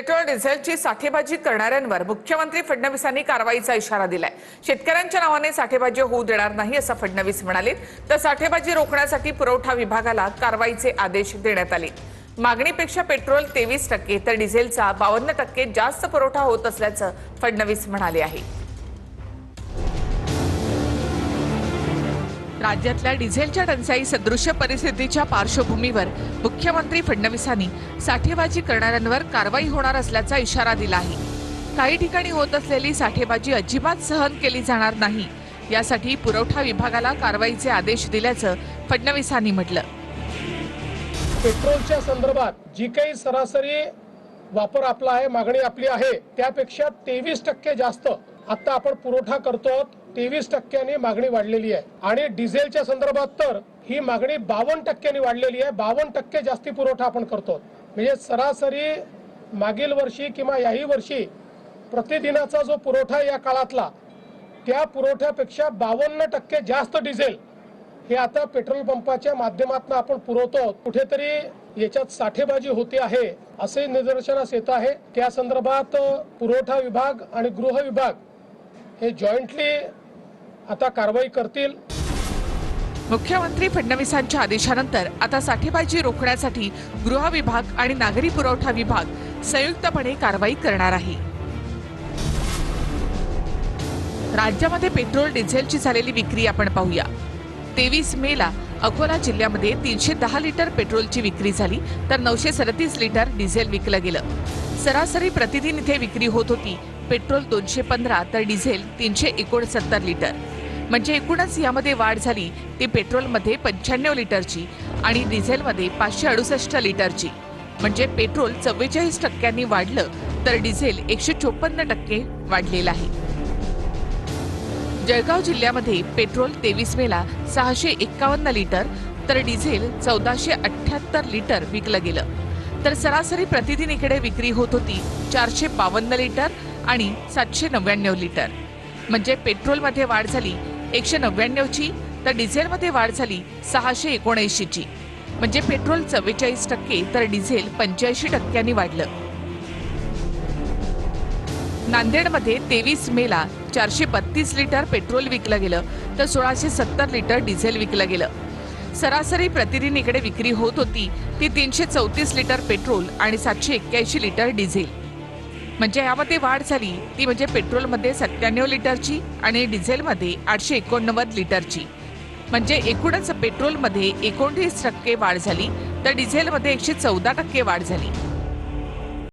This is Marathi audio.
पेट्रोल डिझेलची साठेबाजी करणाऱ्यांवर मुख्यमंत्री फडणवीसांनी कारवाईचा इशारा दिलाय। शेतकऱ्यांच्या नावाने साठेबाजी होऊ देणार नाही असं फडणवीस म्हणाले। तर साठेबाजी रोखण्यासाठी पुरवठा विभागाला कारवाईचे आदेश देण्यात आले। मागणीपेक्षा पेट्रोल 23% तर डिझेलचा 52% जास्त पुरवठा होत असल्याचं फडणवीस म्हणाले आहे। राज्यातल्या डिझेलच्या टंचाई सदृश्य परिस्थितीच्या पार्श्वभूमीवर मुख्यमंत्री फडणवीसांनी साठेबाजी करणाऱ्यांवर कारवाई होणार असल्याचा इशारा दिला आहे। काही ठिकाणी होत असलेली साठेबाजी अजिबात सहन केली जाणार नाही, यासाठी पुरवठा विभागाला कारवाईचे आदेश दिल्याचं फडणवीसांनी म्हटलं। पेट्रोलच्या संदर्भात जी काही सरासरी वापर आपला आहे, मागणी आपली आहे, त्यापेक्षा 23% जास्त आता आपण पुरवठा करतो। 23% मागणी वाढलेली आहे आणि डिझेलच्या संदर्भात तर ही मागणी 52% वाढलेली आहे। 52% जास्ती पुरवठा आपण करतो। म्हणजे सरासरी मागील वर्षी किंवा याही वर्षी प्रतिदिनाचा जो पुरवठा या काळातला, त्या पुरवठ्यापेक्षा 52% जास्त डिझेल हे आता पेट्रोल पंपाच्या माध्यमातून आपण पुरवतो। कुठेतरी याच्यात साठेबाजी होते आहे असे निदर्शनास येत आहे। त्या संदर्भात पुरवठा विभाग आणि गृह विभाग हे जॉईंटली आता कारवाई करतील। मुख्यमंत्री फडणवीसांच्या आदेशानंतर आता साठेबाजी रोखण्यासाठी गृह विभाग आणि नागरी पुरवठा विभाग संयुक्तपणे कारवाई करणार आहे। राज्यामध्ये पेट्रोल डिझेलची झालेली विक्री आपण पाहूया। 23 मेला अकोला जिल्ह्यामध्ये 310 लिटर पेट्रोलची विक्री झाली, तर 937 लिटर डिझेल विकलं गेलं। सरासरी प्रतिदिन इथे विक्री होत होती। पेट्रोल 215 तर डिझेल 369 लिटर, म्हणजे एकूणच यामध्ये वाढ झाली ती पेट्रोलमध्ये 95 लिटरची आणि डिझेलमध्ये 568 लिटरची। म्हणजे पेट्रोल 44% वाढलं तर डिझेल 154% वाढलेलं आहे। जळगाव जिल्ह्यामध्ये पेट्रोल 23 मेला 651 लिटर तर डिझेल 1478 लिटर विकलं गेलं। तर सरासरी प्रतिदिन इकडे विक्री होत होती 452 लिटर आणि 799 लिटर, म्हणजे पेट्रोलमध्ये वाढ झाली 199ची तर डिझेलमध्ये वाढ झाली 679ची। म्हणजे पेट्रोल 44% तर डिझेल 85% वाढलं। नांदेडमध्ये 23 मेला 432 लिटर पेट्रोल विकलं गेलं तर 1670 लिटर डिझेल विकलं गेलं। सरासरी प्रतिदिन इकडे विक्री होत होती ती 334 लिटर पेट्रोल आणि 781 लिटर डिझेल, म्हणजे यामध्ये वाढ झाली ती म्हणजे पेट्रोलमध्ये 97 लिटरची आणि डिझेलमध्ये 889 लिटरची। म्हणजे एकूणच पेट्रोलमध्ये 29% वाढ झाली तर डिझेलमध्ये 114% वाढ झाली।